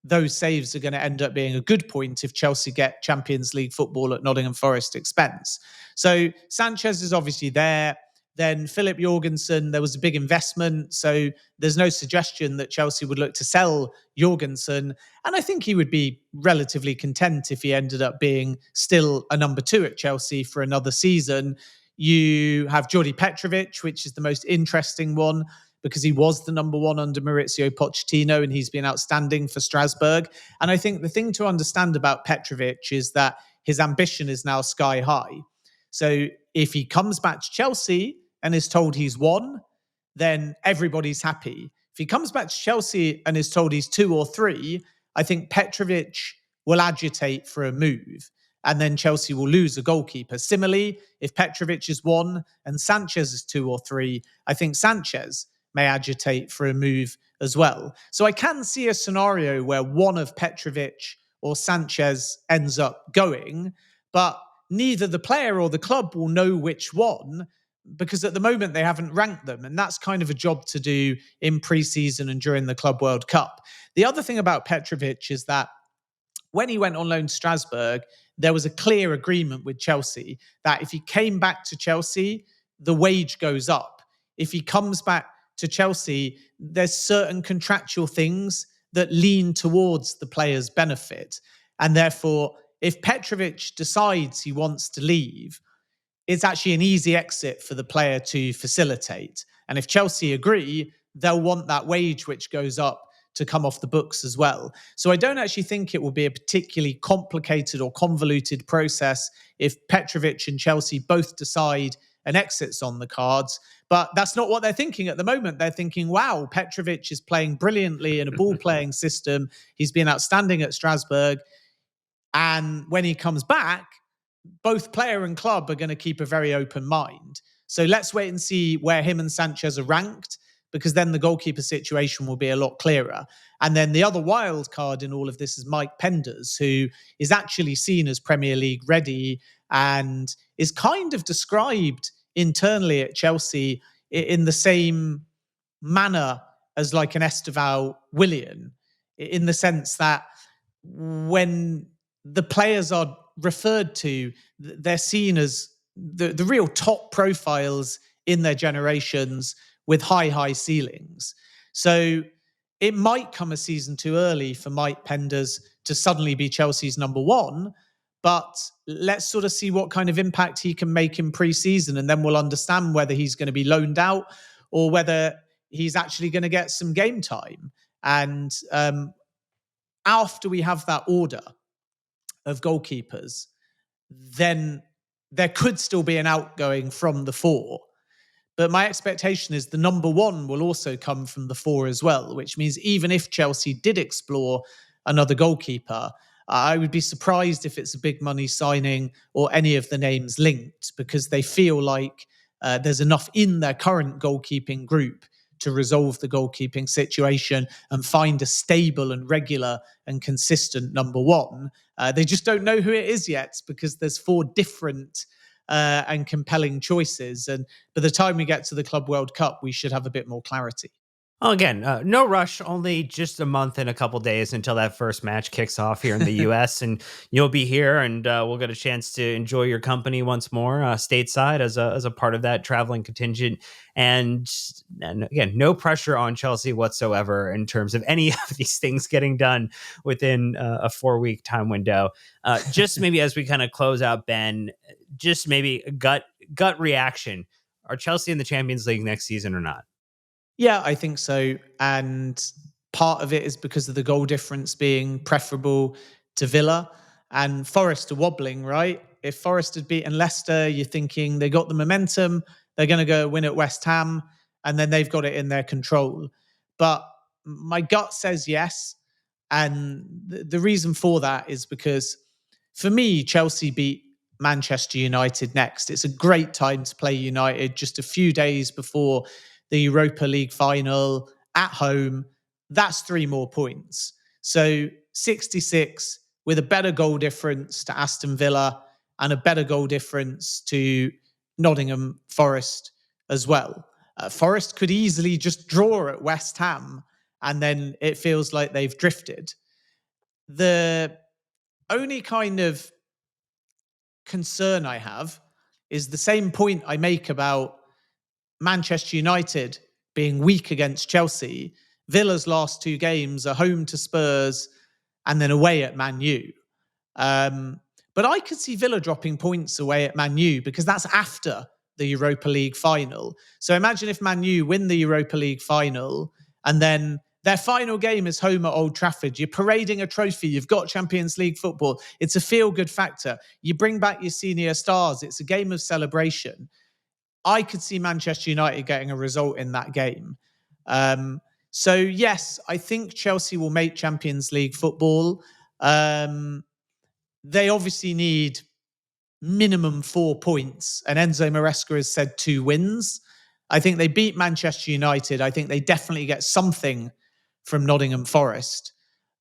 those saves are going to end up being a good point if Chelsea get Champions League football at Nottingham Forest expense. So Sanchez is obviously there. Then Philip Jorgensen, there was a big investment. So there's no suggestion that Chelsea would look to sell Jorgensen. And I think he would be relatively content if he ended up being still a number 2 at Chelsea for another season. You have Jordi Petrovic, which is the most interesting one because he was the number 1 under Maurizio Pochettino and he's been outstanding for Strasbourg. And I think the thing to understand about Petrovic is that his ambition is now sky high. So if he comes back to Chelsea and is told he's 1, then everybody's happy. If he comes back to Chelsea and is told he's 2 or 3, I think Petrovic will agitate for a move and then Chelsea will lose a goalkeeper. Similarly, if Petrovic is 1 and Sanchez is 2 or 3, I think Sanchez may agitate for a move as well. So I can see a scenario where one of Petrovic or Sanchez ends up going, but neither the player or the club will know which one because at the moment they haven't ranked them. And that's kind of a job to do in pre-season and during the Club World Cup. The other thing about Petrovic is that when he went on loan to Strasbourg, there was a clear agreement with Chelsea that if he came back to Chelsea, the wage goes up. If he comes back to Chelsea, there's certain contractual things that lean towards the player's benefit. And therefore, if Petrovic decides he wants to leave, it's actually an easy exit for the player to facilitate. And if Chelsea agree, they'll want that wage which goes up to come off the books as well. So I don't actually think it will be a particularly complicated or convoluted process if Petrovic and Chelsea both decide an exit's on the cards. But that's not what they're thinking at the moment. They're thinking, wow, Petrovic is playing brilliantly in a ball-playing system. He's been outstanding at Strasbourg. And when he comes back, both player and club are going to keep a very open mind. So let's wait and see where him and Sanchez are ranked, because then the goalkeeper situation will be a lot clearer. And then the other wild card in all of this is Mike Penders, who is actually seen as Premier League ready and is kind of described internally at Chelsea in the same manner as like an Esteval Willian, in the sense that when the players are referred to, they're seen as the real top profiles in their generations with high ceilings. So it might come a season too early for Mike Penders to suddenly be Chelsea's number one, but let's sort of see what kind of impact he can make in pre-season, and then we'll understand whether he's going to be loaned out or whether he's actually going to get some game time. And after we have that order of goalkeepers, then there could still be an outgoing from the four. But my expectation is the number one will also come from the four as well, which means even if Chelsea did explore another goalkeeper, I would be surprised if it's a big money signing or any of the names linked, because they feel like there's enough in their current goalkeeping group to resolve the goalkeeping situation and find a stable and regular and consistent number one. They just don't know who it is yet, because there's four different and compelling choices. And by the time we get to the Club World Cup, we should have a bit more clarity. Well, again, no rush, only just a month and a couple days until that first match kicks off here in the U.S. And you'll be here, and we'll get a chance to enjoy your company once more stateside as a part of that traveling contingent. And again, no pressure on Chelsea whatsoever in terms of any of these things getting done within a 4-week time window. Just maybe as we kind of close out, Ben, just maybe a gut reaction. Are Chelsea in the Champions League next season or not? Yeah, I think so. And part of it is because of the goal difference being preferable to Villa, and Forest are wobbling, right? If Forest had beaten Leicester, you're thinking they got the momentum, they're going to go win at West Ham, and then they've got it in their control. But my gut says yes. And the reason for that is because, for me, Chelsea beat Manchester United next. It's a great time to play United, just a few days before the Europa League final at home. That's 3 more points. So 66 with a better goal difference to Aston Villa and a better goal difference to Nottingham Forest as well. Forest could easily just draw at West Ham, and then it feels like they've drifted. The only kind of concern I have is the same point I make about Manchester United being weak against Chelsea. Villa's last 2 games are home to Spurs and then away at Man U. But I could see Villa dropping points away at Man U, because that's after the Europa League final. So imagine if Man U win the Europa League final and then their final game is home at Old Trafford. You're parading a trophy. You've got Champions League football. It's a feel-good factor. You bring back your senior stars. It's a game of celebration. I could see Manchester United getting a result in that game. So yes, I think Chelsea will make Champions League football. They obviously need minimum 4 points, and Enzo Maresca has said 2 wins. I think they beat Manchester United. I think they definitely get something from Nottingham Forest.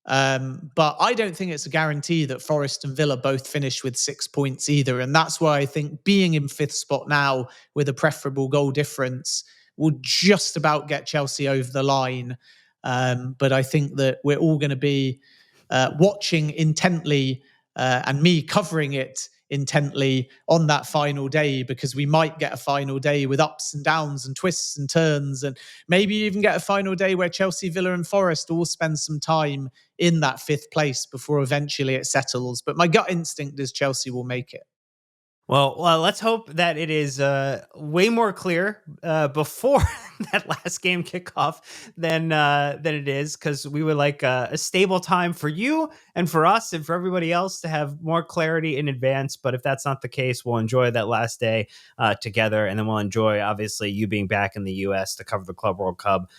But I don't think it's a guarantee that Forest and Villa both finish with 6 points either. And that's why I think being in 5th spot now with a preferable goal difference will just about get Chelsea over the line. But I think that we're all going to be watching intently and me covering it intently on that final day, because we might get a final day with ups and downs and twists and turns, and maybe even get a final day where Chelsea, Villa and Forest all spend some time in that 5th place before eventually it settles. But my gut instinct is Chelsea will make it. Well, let's hope that it is way more clear before that last game kickoff than it is, because we would like a stable time for you and for us and for everybody else to have more clarity in advance. But if that's not the case, we'll enjoy that last day together, and then we'll enjoy, obviously, you being back in the U.S. to cover the Club World Cup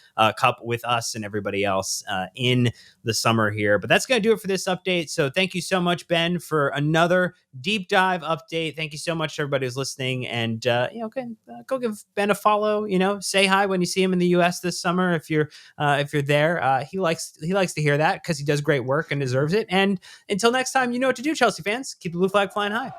with us and everybody else in the summer here. But that's going to do it for this update. So thank you so much, Ben, for another deep dive update. Thank you so much to everybody who's listening, and go give Ben a follow. Say hi when you see him in the U.S. this summer if you're there. He likes to hear that, because he does great work and deserves it. And until next time, you know what to do, Chelsea fans. Keep the blue flag flying high.